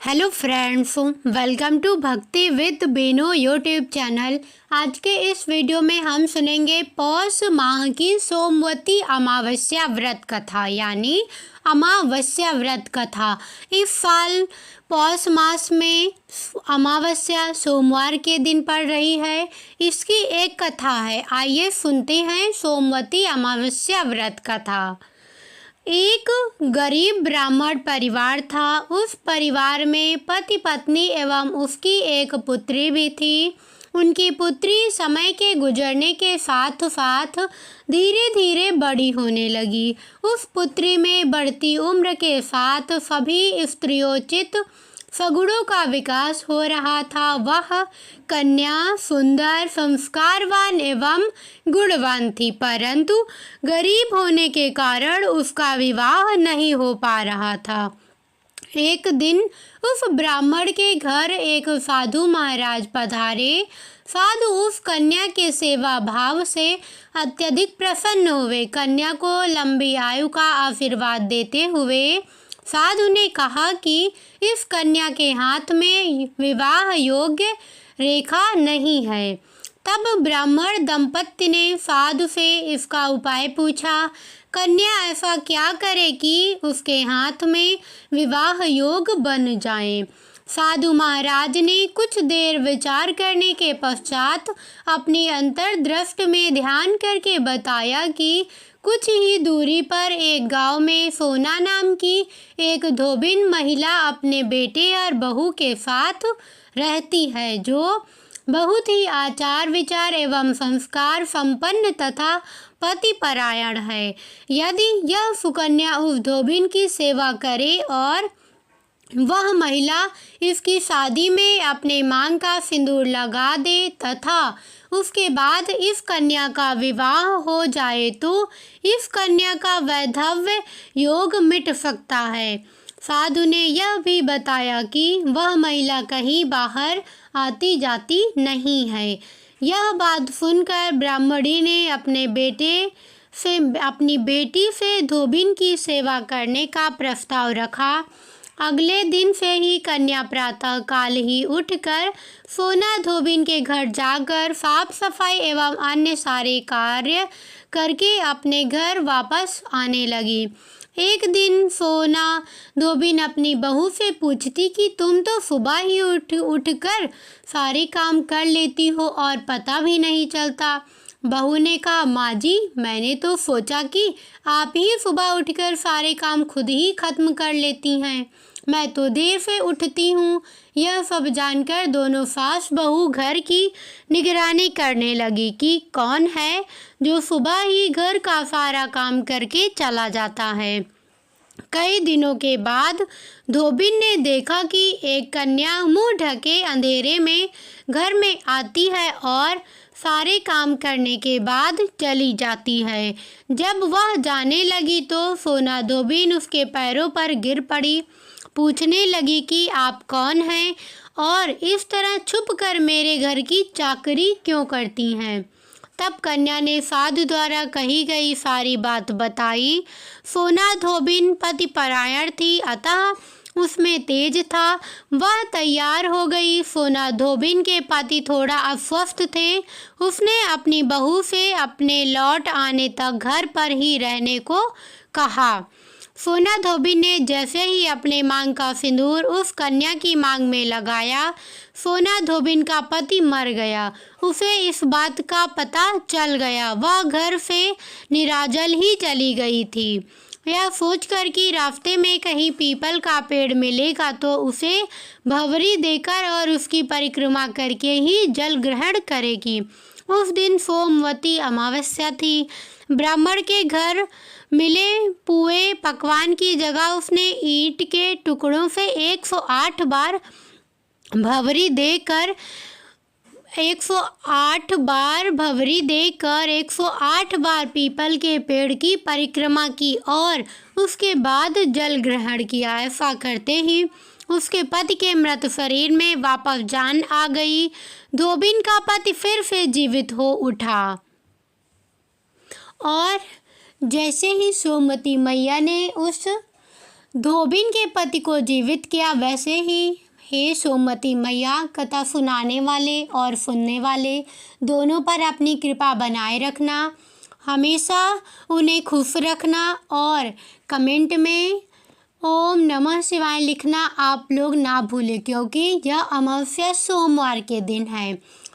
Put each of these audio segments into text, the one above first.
Hello friends, welcome to भक्ति with बेनो YouTube channel. आज के इस वीडियो में हम सुनेंगे पौष माह की सोमवती अमावस्या व्रत कथा यानी अमावस्या व्रत कथा। इस साल पौष मास में अमावस्या सोमवार के दिन पड़ रही है। इसकी एक कथा है, आइए सुनते हैं सोमवती अमावस्या व्रत कथा। एक गरीब ब्राह्मण परिवार था। उस परिवार में पति पत्नी एवं उसकी एक पुत्री भी थी। उनकी पुत्री समय के गुजरने के साथ साथ धीरे धीरे बड़ी होने लगी। उस पुत्री में बढ़ती उम्र के साथ सभी स्त्रियोचित सगुणों का विकास हो रहा था। वह कन्या सुंदर, संस्कारवान एवं गुणवान थी, परंतु गरीब होने के कारण उसका विवाह नहीं हो पा रहा था। एक दिन उस ब्राह्मण के घर एक साधु महाराज पधारे। साधु उस कन्या के सेवा भाव से अत्यधिक प्रसन्न हुए। कन्या को लंबी आयु का आशीर्वाद देते हुए साधु ने कहा कि इस कन्या के हाथ में विवाह योग्य रेखा नहीं है। तब ब्राह्मण दंपत्ति ने साधु से इसका उपाय पूछा। कन्या ऐसा क्या करे कि उसके हाथ में विवाह योग बन जाए। साधु महाराज ने कुछ देर विचार करने के पश्चात अपनी अंतर्दृष्टि में ध्यान करके बताया कि कुछ ही दूरी पर एक गांव में सोना नाम की एक धोबिन महिला अपने बेटे और बहू के साथ रहती है, जो बहुत ही आचार विचार एवं संस्कार संपन्न तथा पतिपरायण है। यदि यह सुकन्या उस धोबिन की सेवा करे और वह महिला इसकी शादी में अपने मांग का सिंदूर लगा दे तथा उसके बाद इस कन्या का विवाह हो जाए तो इस कन्या का वैधव्य योग मिट सकता है। साधु ने यह भी बताया कि वह महिला कहीं बाहर आती जाती नहीं है। यह बात सुनकर ब्राह्मणी ने अपनी बेटी से धोबिन की सेवा करने का प्रस्ताव रखा। अगले दिन से ही कन्या प्रातः काल ही उठकर सोना धोबिन के घर जाकर साफ सफाई एवं अन्य सारे कार्य करके अपने घर वापस आने लगी। एक दिन सोना धोबिन अपनी बहू से पूछती कि तुम तो सुबह ही उठकर सारे काम कर लेती हो और पता भी नहीं चलता। बहू ने कहा, माँ जी, मैंने तो सोचा कि आप ही सुबह उठकर सारे काम खुद ही खत्म कर लेती हैं। मैं तो देर से उठती हूँ। यह सब जानकर दोनों सास बहू घर की निगरानी करने लगी कि कौन है जो सुबह ही घर का सारा काम करके चला जाता है। कई दिनों के बाद धोबिन ने देखा कि एक कन्या मुंह ढके अंधेरे में घर में आती है और सारे काम करने के बाद चली जाती है। जब वह जाने लगी तो सोना धोबिन उसके पैरों पर गिर पड़ी। पूछने लगी कि आप कौन हैं और इस तरह छुप कर मेरे घर की चाकरी क्यों करती हैं। तब कन्या ने साधु द्वारा कही गई सारी बात बताई। सोना धोबिन पतिपरायण थी, अतः उसमें तेज था। वह तैयार हो गई। सोना धोबिन के पति थोड़ा अस्वस्थ थे। उसने अपनी बहू से अपने लौट आने तक घर पर ही रहने को कहा। सोना धोबिन ने जैसे ही अपने मांग का सिंदूर उस कन्या की मांग में लगाया, सोना धोबिन का पति मर गया। उसे इस बात का पता चल गया। वह घर से निराजल ही चली गई थी। यह सोचकर कि रास्ते में कहीं पीपल का पेड़ मिलेगा तो उसे भंवरी देकर और उसकी परिक्रमा करके ही जल ग्रहण करेगी। उस दिन सोमवती अमावस्या थी। ब्राह्मण के घर मिले पुए पकवान की जगह उसने ईंट के टुकड़ों से 108 बार भंवरी देकर 108 बार पीपल के पेड़ की परिक्रमा की और उसके बाद जल ग्रहण किया। ऐसा करते ही उसके पति के मृत शरीर में वापस जान आ गई। धोबिन का पति फिर से जीवित हो उठा और जैसे ही सोमवती मैया ने उस धोबिन के पति को जीवित किया, वैसे ही हे सोमवती मैया, कथा सुनाने वाले और सुनने वाले दोनों पर अपनी कृपा बनाए रखना, हमेशा उन्हें खुश रखना और कमेंट में ओम नमः शिवाय लिखना आप लोग ना भूलें, क्योंकि यह अमावस्या सोमवार के दिन है।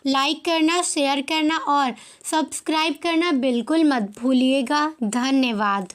लाइक करना, शेयर करना और सब्सक्राइब करना बिल्कुल मत भूलिएगा। धन्यवाद।